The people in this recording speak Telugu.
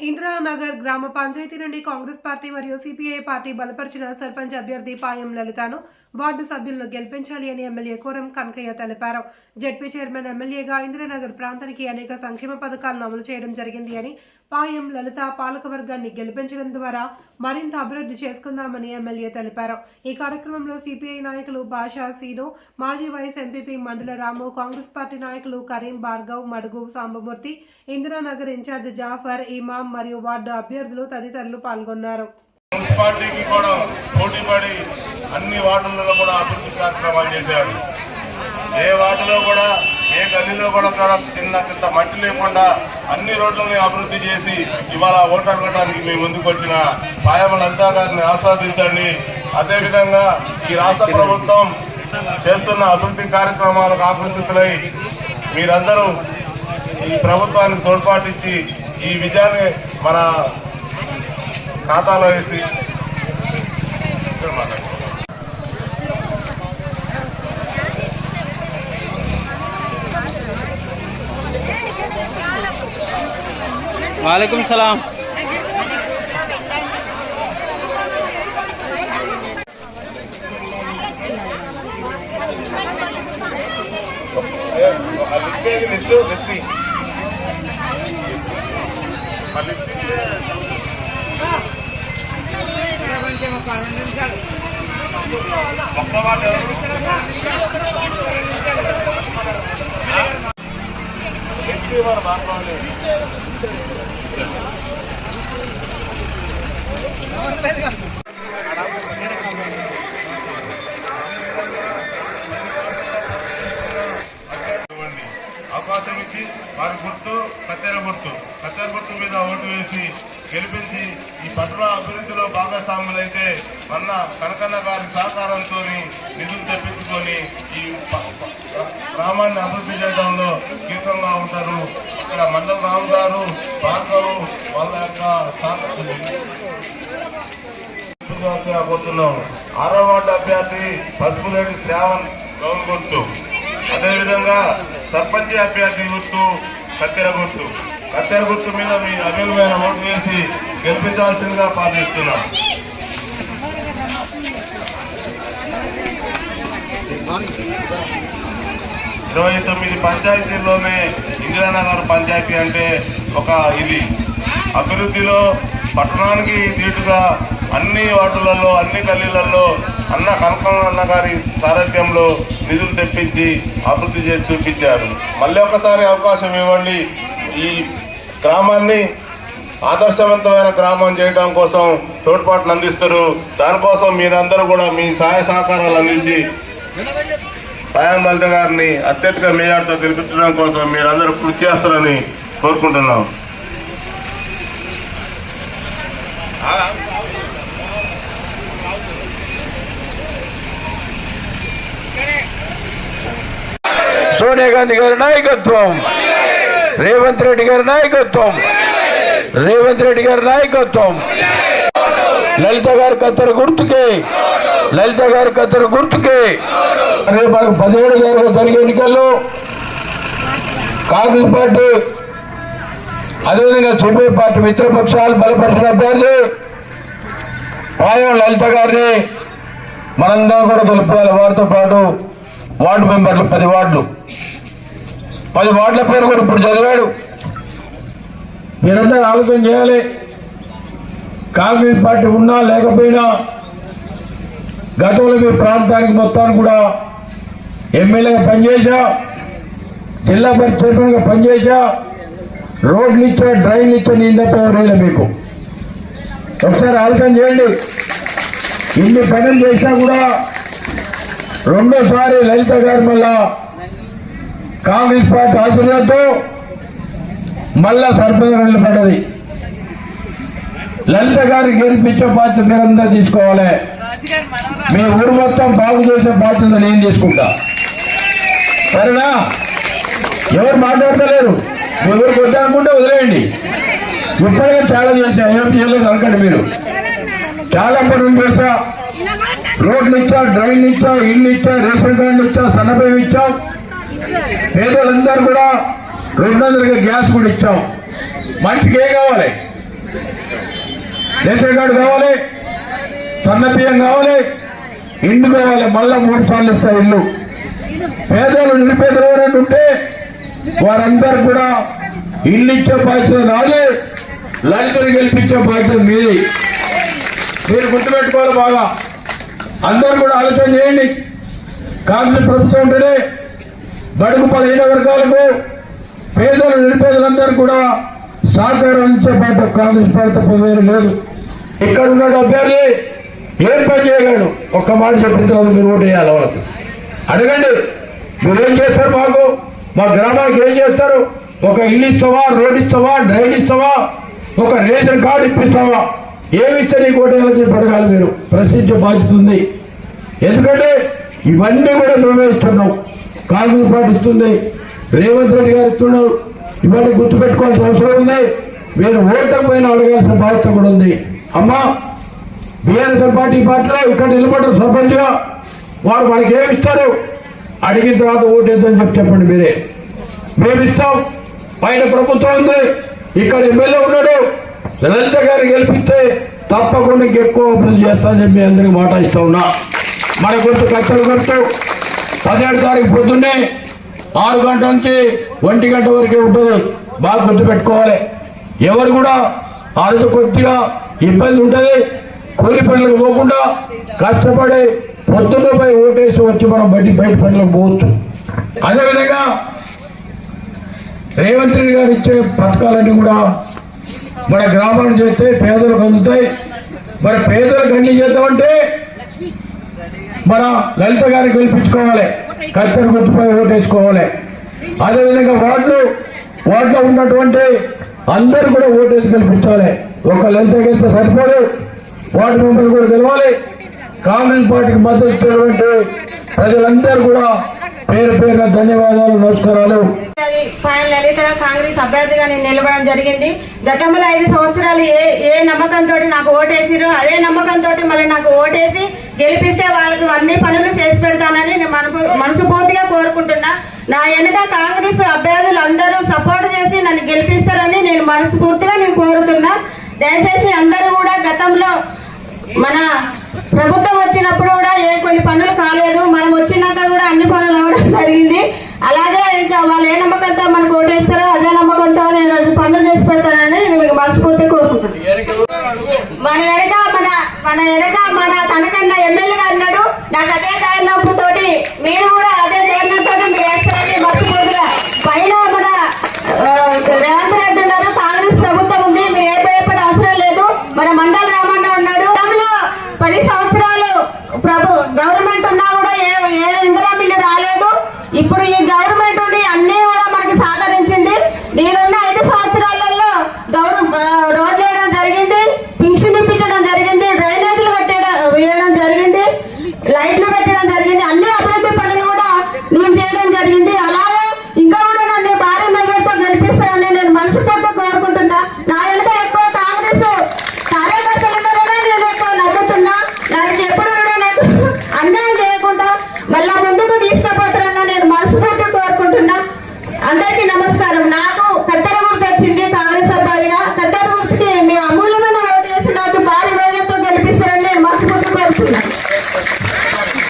ఇందిరానగర్ గ్రామ పంచాయతీ నుండి కాంగ్రెస్ పార్టీ మరియు సిపిఐ పార్టీ బలపరిచిన సర్పంచ్ అభ్యర్థి పాయం లలితను వార్డు సభ్యులను గెలిపించాలి అని ఎమ్మెల్యే కోరం కనకయ్య తెలిపారు. జెడ్పీ చైర్మన్ ఎమ్మెల్యేగా ఇందిరానగర్ ప్రాంతానికి అనేక సంక్షేమ పథకాలను అమలు చేయడం జరిగింది అని, పాయం లలిత పాలకవర్గాన్ని గెలిపించడం ద్వారా మరింత అభివృద్ధి చేసుకుందామని ఎమ్మెల్యే తెలిపారు. ఈ కార్యక్రమంలో సిపిఐ నాయకులు భాషా సీను, మాజీ వైస్ ఎంపీపీ మండల రాము, కాంగ్రెస్ పార్టీ నాయకులు కరీం, భార్గవ్, మడుగు, సాంబమూర్తి, ఇందిరానగర్ ఇన్ఛార్జ్ జాఫర్, ఇమాం మరియు వార్డు అభ్యర్థులు తదితరులు పాల్గొన్నారు. అన్ని వార్డులలో కూడా అభివృద్ధి కార్యక్రమాలు చేశారు. ఏ వార్డులో కూడా ఏ గల్లీలో కూడా కింద మట్టి లేకుండా అన్ని రోడ్లని అభివృద్ధి చేసి ఇవాళ ఓటు అడగడానికి మీ ముందుకు వచ్చిన పాయం లలిత గారిని ఆస్వాదించండి. అదేవిధంగా ఈ రాష్ట్ర ప్రభుత్వం చేస్తున్న అభివృద్ధి కార్యక్రమాలకు ఆకర్షితులై మీరందరూ ఈ ప్రభుత్వానికి తోడ్పాటిచ్చి ఈ విజయాన్ని మన ఖాతాలో వేసి वालेकुम सलाम। అవకాశం ఇచ్చి వారి గుర్తు కత్తెర గుర్తు మీద ఓటు వేసి గెలిపించి ఈ పట్టణ అభివృద్ధిలో భాగస్వాములైతే మొన్న కనకన్న గారి సహకారంతో నిధులు తెప్పించుకొని ఈ గ్రామాన్ని అభివృద్ధి చేయడంలో కీలకంగా ఉంటారు. ఇక్కడ మండల రాము గారు, భార్గవు వాళ్ళ యొక్క పోతున్నాం. 6వ వార్డు అభ్యర్థి పసుపులేటి శ్రావణ్ గౌన్ గుర్తు, అదేవిధంగా సర్పంచ్ అభ్యర్థి గుర్తు కత్తెర గుర్తు మీద మీ అమూల్యమైన ఓటు వేసి గెలిపించాల్సిందిగా ప్రార్థిస్తున్నాం. ఇరవై 29 పంచాయతీల్లోనే ఇందిరానగర్ పంచాయతీ అంటే ఒక ఇది అభివృద్ధిలో పట్టణానికి దీటుగా అన్ని వార్డులలో అన్ని గల్లీలలో అన్న కనకన్న గారి సారథ్యంలో నిధులు తెప్పించి అభివృద్ధి చేసి చూపించారు. మళ్ళీ ఒకసారి అవకాశం ఇవ్వండి. ఈ గ్రామాన్ని ఆదర్శవంతమైన గ్రామం చేయడం కోసం తోడ్పాటును అందిస్తారు. దానికోసం మీరందరూ కూడా మీ సహాయ సహకారాలు అందించి పాయం లలిత గారిని అత్యధిక మేయర్తో గెలిపించడం కోసం మీరందరూ కృషి చేస్తారని కోరుకుంటున్నాం. సోనియా గాంధీ గారి నాయకత్వం, రేవంత్ రెడ్డి గారి నాయకత్వం, లలిత గారి కత్తెర గుర్తుకే రేపు 17 జరిగే ఎన్నికల్లో కాంగ్రెస్ పార్టీ అదేవిధంగా సిపిఐ పార్టీ మిత్రపక్షాలు బలపరిచిన అభ్యర్థి పాయం లలిత గారిని మనందరం కూడా గెలిపాలి. వారితో పాటు వార్డు మెంబర్లు 10 వార్డుల పేరు కూడా ఇప్పుడు చదివాడు. మీరందరూ ఆలోచన చేయాలి. కాంగ్రెస్ పార్టీ ఉన్నా లేకపోయినా గతంలో మీ ప్రాంతానికి మొత్తాన్ని కూడా ఎమ్మెల్యేగా పనిచేశా, జిల్లా పరిషత్ చైర్మన్గా పనిచేశా, రోడ్లు ఇచ్చా, డ్రైన్లు ఇచ్చా, నేను తప్ప ఎవరైనా మీకు ఒకసారి ఆలోచన చేయండి. ఇన్ని పనులు చేసినా కూడా రెండోసారి లలిత గారి మళ్ళా కాంగ్రెస్ పార్టీ ఆశీర్వాదంతో మళ్ళా సర్పంచ్ నిలబడ్డది. లలిత గారికి గెలిపించే బాధ్యత మీరందరూ తీసుకోవాలి. మీ ఊరు మొత్తం బాగు చేసే బాధ్యత నేను తీసుకుంటా. సరేనా? ఎవరు మాట్లాడతలేరు. మీ ఊరికి వద్దనుకుంటే వదిలేయండి. ఇప్పటికే చాలా చేశా, ఏం చేయలేదు అనకండి. మీరు చాలా పనులు చేశా. రోడ్లు ఇచ్చా, డ్రైన్లు ఇచ్చా, ఇళ్ళు ఇచ్చా, రేషన్ కార్డులు ఇచ్చా, సన్నబియ్యం ఇచ్చాం. పేదలందరూ కూడా 200 గ్యాస్ కూడా ఇచ్చాం. మనిషికి ఏం కావాలి? రేషన్ కార్డు కావాలి, సన్న బియ్యం కావాలి, ఇండ్లు కావాలి, మళ్ళా 3 సార్లు ఇస్తా ఇల్లు. పేదలు నిరుపేదలు ఎవరైనా ఉంటే వారందరూ కూడా ఇల్లు ఇచ్చే బాధ్యత నాది, లలితను గెలిపించే బాధ్యత మీది. మీరు గుర్తుపెట్టుకోవాలి బాగా. అందరూ కూడా ఆలోచన చేయండి. కాంగ్రెస్ ప్రభుత్వం ఉంటేనే బడుగు బలహీన వర్గాలకు, పేదలు నిరుపేదలందరూ కూడా సహకారం ఇచ్చే పార్టీ కాంగ్రెస్ పార్టీ తప్ప వేరు లేదు. ఇక్కడ ఉన్న అభ్యర్థి ఏం పని చేయగలడు? ఒక్క మాట చెప్పిన తర్వాత మీరు ఓటు వేయాలి. వాళ్ళకి అడగండి, మీరేం చేస్తారు, మాకు మా గ్రామానికి ఏం చేస్తారు? ఒక ఇల్లు ఇస్తావా, రోడ్ ఇస్తావా, డ్రైన్ ఇస్తావా, ఒక రేషన్ కార్డు ఇప్పిస్తావా, ఏమిస్తే నీకు ఓటు వేయాలని చెప్పి అడగాలి. మీరు ప్రశ్నించే బాధ్యత ఉంది. ఎందుకంటే ఇవన్నీ కూడా మేమే ఇస్తున్నాం, కాంగ్రెస్ పార్టీ ఇస్తుంది, రేవంత్ రెడ్డి గారు ఇస్తున్నారు. ఇవన్నీ గుర్తుపెట్టుకోవాల్సిన అవసరం ఉంది. మీరు ఓటకు పైన అడగాల్సిన బాధ్యత కూడా ఉంది. అమ్మా, బీఆర్ఎస్ పార్టీలో ఇక్కడ నిలబడ్డారు సర్పంచ్గా, వారు మనకి ఏమి ఇస్తారు? అడిగిన తర్వాత ఓటేద్దని చెప్పండి. మీరే మేము ఇస్తాం. పైన ప్రభుత్వం ఉంది, ఇక్కడ ఎమ్మెల్యే ఉన్నాడు, లలిత గారు గెలిపిస్తే తప్పకుండా ఇంకెక్కువ అభివృద్ధి చేస్తానని చెప్పి అందరికీ మాట ఇస్తా ఉన్నా. మన గుర్తు కత్తెర గుర్తు 17 తారీఖు పొద్దున్నే 6 గంటల నుంచి 1 గంట వరకే ఉంటుంది. బాగా గుర్తుపెట్టుకోవాలి. ఎవరు కూడా ఆ రోజు కొద్దిగా ఇబ్బంది ఉంటుంది. కూలి పనులకు పోకుండా కష్టపడి పొద్దున్న పోయి ఓటేసి వచ్చి మనం బయట పనులకు పోవచ్చు. అదేవిధంగా రేవంత్ రెడ్డి గారు ఇచ్చే పథకాలన్నీ కూడా మన గ్రామాన్ని చేస్తే పేదలకు అందుతాయి. మరి పేదలకు అన్ని చేద్దామంటే మన లలిత గారిని గెలిపించుకోవాలి, కత్తెర గుర్తుపై ఓటేసుకోవాలి. అదేవిధంగా వార్డులో ఉన్నటువంటి అందరూ కూడా ఓటేసి గెలిపించాలి. ఒక లలిత గెలిస్తే సరిపోదు, వార్డు మెంబర్లు కూడా గెలవాలి. కాంగ్రెస్ పార్టీకి మద్దతు ఇచ్చినటువంటి ప్రజలందరూ కూడా పేరు పేరున ధన్యవాదాలు, నమస్కారాలు. లలిత కాంగ్రెస్ అభ్యర్థిగా నేను నిలబడడం జరిగింది. గతంలో 5 సంవత్సరాలు ఏ నమ్మకంతో నాకు ఓటేసిరో అదే నమ్మకంతో మళ్ళీ నాకు ఓటేసి గెలిపిస్తే వాళ్ళకి అన్ని పనులు చేసి పెడతానని నేను మనస్ఫూర్తిగా కోరుకుంటున్నా. నా వెనుక కాంగ్రెస్ అభ్యర్థులు అందరూ సపోర్ట్ చేసి నన్ను గెలిపిస్తారని నేను మనస్ఫూర్తిగా కోరుతున్నా. దయచేసి అందరూ కూడా గతంలో మన ప్రభుత్వం వచ్చినప్పుడు కూడా కొన్ని పనులు కాలేదు, మనం వచ్చినాక కూడా అన్ని పనులు అవ్వడం జరిగింది. అలాగే ఇంకా వాళ్ళు ఏ నమ్మకంతో మనకు ఓటేస్తారో అదే నమ్మకంతో నేను పనులు చేసి పెడతానని మీకు మనస్ఫూర్తిగా కోరుకుంటున్నాను. మన వెనక మన కనకన్న ఎమ్మెల్యేగా అన్నాడు. నాకు అదే ధైర్యంతోటి మీరు కూడా అదే ధైర్యంతో మీరు వేస్తారని మనస్ఫూర్తిగా. పైన మన రేవంత్ రెడ్డి ఉన్నారు, కాంగ్రెస్ ప్రభుత్వం ఉంది, మీరు ఏ భయపడే అవసరం లేదు. మన మండల రామన్న ఉన్నాడు. 10 సంవత్సరాలు గవర్నమెంట్ ఉన్నా కూడా ఏ ఇందిరా మిల్లు రాలేదు. ఇప్పుడు ఈ గవర్నమెంట్ ఉండి అన్ని కూడా మనకి సహకరించింది. నేను